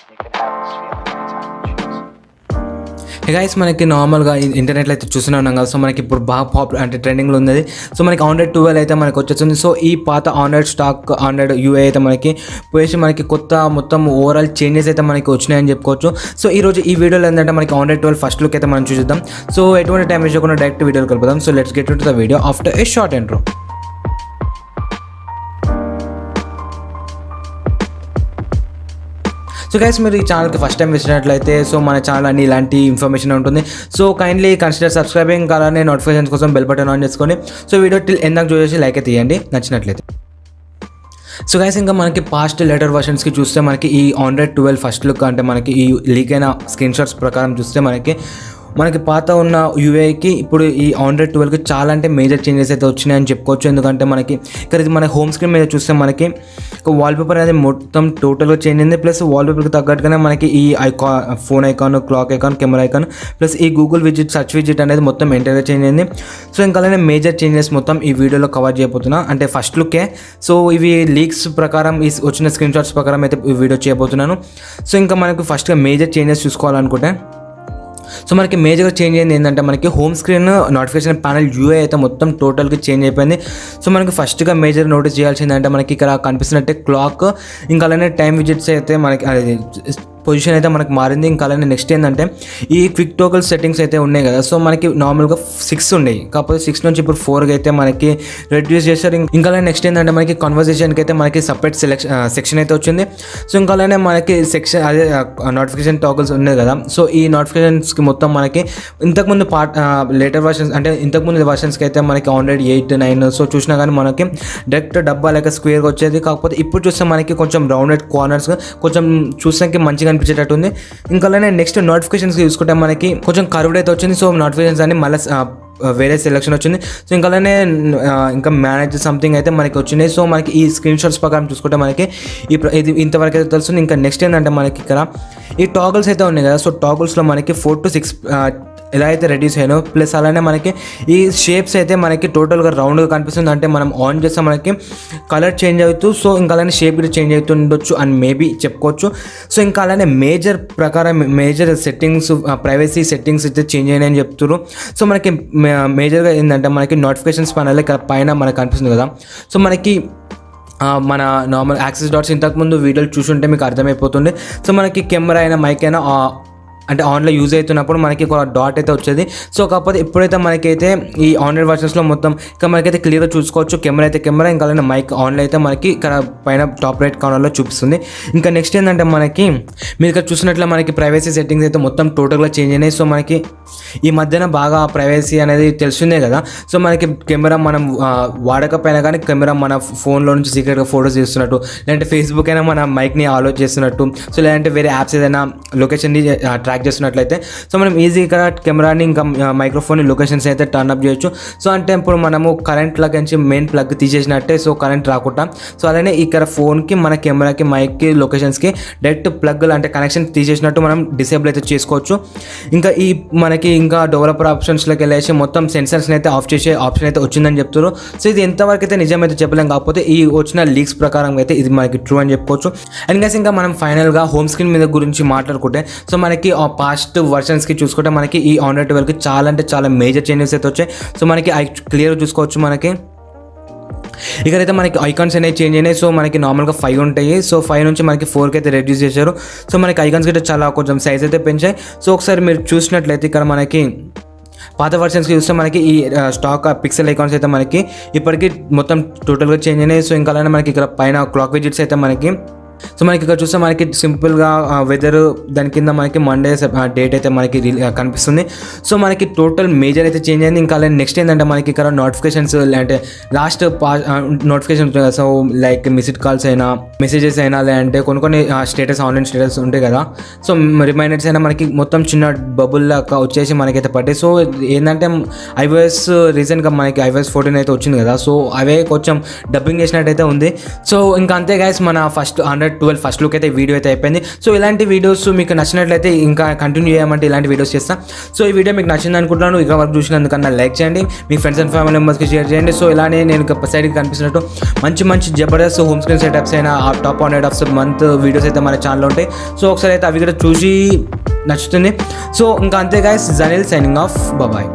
You can have this feeling anytime you choose. Guys మనకి నార్మల్గా ఇంటర్నెట్లో అయితే చూస్తూనే ఉన్నాం కదా. సో మనకి ఇప్పుడు బాగా పాపులర్ అంటే ట్రెండింగ్లో ఉన్నది. సో మనకి ఆండ్రాయిడ్ 12 అయితే మనకి వచ్చేస్తుంది. సో ఈ పాత ఆండ్రాయిడ్ స్టాక్ ఆండ్రాయిడ్ యూఏ అయితే మనకి పోయేసి మనకి కొత్త మొత్తం ఓవరాల్ చేంజెస్ అయితే మనకి వచ్చినాయని చెప్పుకోవచ్చు. సో ఈరోజు ఈ వీడియోలో ఏంటంటే మనకి ఆండ్రాయిడ్ 12 ఫస్ట్ లుక్ అయితే మనం చూద్దాం. సో ఎటువంటి టైం వేస్ట్ చేయకుండా డైరెక్ట్ వీడియోకి వెళ్ళిపోదాం. So let's get into the video after A short intro. So guys మీరు ఈ ఛానల్కి ఫస్ట్ టైం వచ్చినట్లయితే సో మన ఛానల్ అన్ని ఇలాంటి ఇన్ఫర్మేషన్ ఉంటుంది. సో కైండ్లీ కన్సిడర్ సబ్స్క్రైబింగ్, అలానే నోటిఫికేషన్స్ కోసం బెల్ బటన్ ఆన్ చేసుకొని సో వీడియో టిల్ ఎందాక చూసేసి లైక్ అయితే తీయండి నచ్చినట్లయితే. సో గైస్ ఇంకా మనకి పాస్ట్ లేటర్ వర్షన్స్కి చూస్తే మనకి ఈ ఆండ్రాయిడ్ 12 ఫస్ట్ లుక్ అంటే మనకి ఈ లీక్ అయిన స్క్రీన్ షాట్స్ ప్రకారం చూస్తే మనకి పాత ఉన్న యూఏకి ఇప్పుడు ఈ ఆండ్రాయిడ్ 12కి చాలా అంటే మేజర్ చేంజెస్ అయితే వచ్చినాయని చెప్పుకోవచ్చు. ఎందుకంటే మనకి ఇక్కడ ఇది మన హోమ్ స్క్రీన్ మీద చూస్తే మనకి వాల్పేపర్ అనేది మొత్తం టోటల్గా చేంజ్ అయింది. ప్లస్ వాల్పేపర్కి తగ్గట్టుగానే మనకి ఈ phone icon, clock icon, camera icon plus ఈ గూగుల్ విజిట్, సర్చ్ విజిట్ అనేది మొత్తం ఎంటర్గా చేంజ్ అయింది. సో ఇంకా అలానే మేజర్ చేంజెస్ మొత్తం ఈ వీడియోలో కవర్ చేయబోతున్నా. అంటే ఫస్ట్ లుక్కే. సో ఇవి లీక్స్ ప్రకారం ఈ వచ్చిన స్క్రీన్ షాట్స్ ప్రకారం అయితే ఈ వీడియో చేయబోతున్నాను. సో ఇంకా మనకు ఫస్ట్గా మేజర్ చేంజెస్ చూసుకోవాలనుకుంటే సో మనకి మేజర్గా చేంజ్ అయింది ఏంటంటే మనకి హోమ్ స్క్రీన్ నోటిఫికేషన్ ప్యానల్ యూఏ అయితే మొత్తం టోటల్గా చేంజ్ అయిపోయింది. సో మనకి ఫస్ట్గా మేజర్ నోటీస్ చేయాల్సిందంటే మనకి ఇక్కడ కనిపిస్తున్నట్టే క్లాక్, ఇంకా అలానే టైం విజిట్స్ అయితే మనకి అది పొజిషన్ అయితే మనకి మారింది. ఇంకా అలానే నెక్స్ట్ ఏంటంటే ఈ క్విక్ టోగల్ సెట్టింగ్స్ అయితే ఉన్నాయి కదా. సో మనకి నార్మల్గా 6 ఉండేవి, కాకపోతే 6 నుంచి ఇప్పుడు 4కి అయితే మనకి రెడ్యూస్ చేశారు. ఇంకా అలానే నెక్స్ట్ ఏంటంటే మనకి కన్వర్జేషన్కి అయితే మనకి సపరేట్ సెక్షన్ అయితే వచ్చింది. సో ఇంకా అలానే మనకి సెక్షన్ అదే నోటిఫికేషన్ టాగల్స్ ఉన్నాయి కదా. సో ఈ నోటిఫికేషన్స్కి మొత్తం మనకి ఇంతకుముందు లేటర్ వర్షన్స్ అంటే ఇంతకుముందు వర్షన్స్కి అయితే మనకి ఆండ్రాయిడ్ 8, 9 సో చూసినా కానీ మనకి డైరెక్ట్ డబ్బా లేక స్క్వేర్గా వచ్చేది. కాకపోతే ఇప్పుడు చూస్తే మనకి కొంచెం రౌండెడ్ కార్నర్స్ కొంచెం చూసానికి మంచిగా అనిపించేటట్టు ఉంది. ఇంకా అలానే నెక్స్ట్ నోటిఫికేషన్స్ చూసుకుంటే మనకి కొంచెం కర్వ్డ్ అయితే వచ్చింది. సో నోటిఫికేషన్స్ అన్ని మళ్ళీ వేరే సెలెక్షన్ వచ్చింది. సో ఇంకా అలానే ఇంకా మేనేజ్ సంథింగ్ అయితే మనకి వచ్చినాయి. సో మనకి ఈ స్క్రీన్ షాట్స్ ప్రకారం చూసుకుంటే మనకి ఇది ఇంతవరకు అయితే తెలుస్తుంది. ఇంకా నెక్స్ట్ ఏంటంటే మనకి ఇక్కడ ఈ టాగల్స్ అయితే ఉన్నాయి కదా. సో టాగల్స్లో మనకి 4 to 6 ఎలా అయితే రెడ్యూస్ అయ్యానో ప్లస్ అలానే మనకి ఈ షేప్స్ అయితే మనకి టోటల్గా రౌండ్గా కనిపిస్తుంది. అంటే మనం ఆన్ చేస్తే మనకి కలర్ చేంజ్ అవుతూ సో ఇంకా అలానే షేప్ కూడా చేంజ్ అవుతుండొచ్చు అని మేబీ చెప్పుకోవచ్చు. సో ఇంకా అలానే మేజర్ ప్రకారం మేజర్ సెట్టింగ్స్, ప్రైవసీ సెట్టింగ్స్ అయితే చేంజ్ అయినాయని చెప్తున్నారు. సో మనకి మేజర్గా ఏంటంటే మనకి నోటిఫికేషన్స్ పైన ఇక్కడ పైన మనకు కనిపిస్తుంది కదా. సో మనకి మన నార్మల్ యాక్సెస్ డాట్స్ ఇంతకుముందు వీడియోలు చూసుంటే మీకు అర్థమైపోతుంది. సో మనకి కెమెరా అయినా మైక్ అయినా అంటే ఆన్లో యూజ్ అవుతున్నప్పుడు మనకి ఒక డాట్ అయితే వచ్చేది. సో కాకపోతే ఎప్పుడైతే మనకైతే ఈ ఆన్లైన్ వర్షన్స్లో మొత్తం ఇంకా మనకైతే క్లియర్గా చూసుకోవచ్చు. కెమెరా అయితే కెమెరా, ఇంకా అలానే మైక్ ఆన్లో అయితే మనకి ఇక్కడ పైన టాప్ రైట్ కార్నర్లో చూపిస్తుంది. ఇంకా నెక్స్ట్ ఏంటంటే మనకి మీరు ఇక్కడ చూసినట్లు మనకి ప్రైవసీ సెట్టింగ్స్ అయితే మొత్తం టోటల్గా చేంజ్ అయినాయి. సో మనకి ఈ మధ్యన బాగా ప్రైవసీ అనేది తెలిసిందే కదా. సో మనకి కెమెరా మనం వాడకపోయినా కానీ కెమెరా మన ఫోన్లో నుంచి సీక్రెట్గా ఫోటోస్ తీస్తున్నట్టు, లేదంటే ఫేస్బుక్ అయినా మన మైక్ని ఆలో చేస్తున్నట్టు, సో లేదంటే వేరే యాప్స్ ఏదైనా లొకేషన్ని ట్రాక్ చేస్తున్నట్లయితే సో మనం ఈజీగా కెమెరాని ఇంకా మైక్రోఫోన్ లొకేషన్స్ అయితే టర్న్ అప్ చేయొచ్చు. సో అంటే ఇప్పుడు మనము కరెంట్ ప్లగ్ నుంచి మెయిన్ ప్లగ్ తీసేసినట్టే సో కరెంట్ రాకుండా. సో అలానే ఇక్కడ ఫోన్కి మన కెమెరాకి మైక్కి లొకేషన్స్కి డైరెక్ట్ ప్లగ్ అంటే కనెక్షన్ తీసేసినట్టు మనం డిసేబుల్ అయితే చేసుకోవచ్చు. ఇంకా ఈ మనకి ఇంకా డెవలపర్ ఆప్షన్స్లోకి వెళ్ళేసి మొత్తం సెన్సర్స్ని అయితే ఆఫ్ చేసే ఆప్షన్ అయితే వచ్చిందని చెప్తారు. సో ఇది ఎంతవరకు అయితే నిజమైతే చెప్పలేం, కాకపోతే ఈ వచ్చిన లీక్స్ ప్రకారం అయితే ఇది మనకి ట్రూ అని చెప్పుకోవచ్చు. అండ్ గైస్ ఇంకా మనం ఫైనల్గా హోమ్ స్క్రీన్ మీద గురించి మాట్లాడుకుంటే సో మనకి పాస్ట్ వర్షన్స్కి చూసుకుంటే మనకి ఈ ఆండ్రాయిడ్ 12కి చాలా అంటే చాలా మేజర్ చేంజెస్ అయితే వచ్చాయి. సో మనకి క్లియర్గా చూసుకోవచ్చు. మనకి ఇక్కడైతే మనకి ఐకాన్స్ అనేవి చేంజ్ అయినాయి. సో మనకి నార్మల్గా 5 ఉంటాయి. సో 5 నుంచి మనకి 4కి అయితే రెడ్యూస్ చేశారు. సో మనకి ఐకాన్స్ అయితే చాలా కొంచెం సైజ్ అయితే పెంచాయి. సో ఒకసారి మీరు చూసినట్లయితే ఇక్కడ మనకి పాత వర్షన్స్కి చూస్తే మనకి ఈ స్టాక్ పిక్సెల్ ఐకాన్స్ అయితే మనకి ఇప్పటికీ మొత్తం టోటల్గా చేంజ్ అయినాయి. సో ఇంకా అలానే మనకి ఇక్కడ పైన క్లాక్ విజిట్స్ అయితే మనకి సో మనకి ఇక్కడ చూస్తే మనకి సింపుల్గా వెదర్ దాని కింద మనకి మండే డేట్ అయితే మనకి కనిపిస్తుంది. సో మనకి టోటల్ మేజర్ అయితే చేంజ్ అయింది. ఇంకా నెక్స్ట్ ఏంటంటే మనకి ఇక్కడ నోటిఫికేషన్స్ అంటే లాస్ట్ నోటిఫికేషన్ ఉంటుంది కదా. సో లైక్ మిస్డ్ కాల్స్ అయినా మెసేజెస్ అయినా లేదంటే కొన్ని స్టేటస్ ఆన్లైన్ స్టేటస్ ఉంటాయి కదా. సో రిమైండర్స్ అయినా మనకి మొత్తం చిన్న బబుల్ లాగా వచ్చేసి మనకైతే పడ్డాయి. సో ఏంటంటే iOS రీసెంట్గా మనకి iOS 14 అయితే వచ్చింది కదా. సో అవే కొంచెం డబ్బింగ్ చేసినట్టయితే ఉంది. సో ఇంకా అంతే గైస్ మన ఫస్ట్ 100 హండ్రెడ్ 12 ఫస్ట్ లుక్ అయితే వీడియో అయితే అయిపోయింది. సో ఇలాంటి వీడియోస్ మీకు నచ్చినట్లయితే ఇంకా కంటిన్యూ చేయమంటే ఇలాంటి వీడియోస్ చేస్తాను. సో ఈ వీడియో మీకు నచ్చింది అనుకుంటున్నాను. ఇక వరకు చూసినందుకన్నా లైక్ చేయండి, మీ ఫ్రెండ్స్ అండ్ ఫ్యామిలీ మెంబర్స్కి షేర్ చేయండి. సో ఇలానే నేను సైడ్కి కనిపిస్తున్నట్టు మంచి జబర్దస్త్ హోమ్ స్క్రీన్ సెటప్స్ అయినా ఆ టాప్ 100 ఆఫ్ మంత్ వీడియోస్ అయితే మన ఛానల్లో ఉంటాయి. సో ఒకసారి అయితే అవి కూడా చూసి నచ్చుతుంది. సో ఇంకా అంతే గైస్, జనీల్ సైనింగ్ ఆఫ్, బాయ్.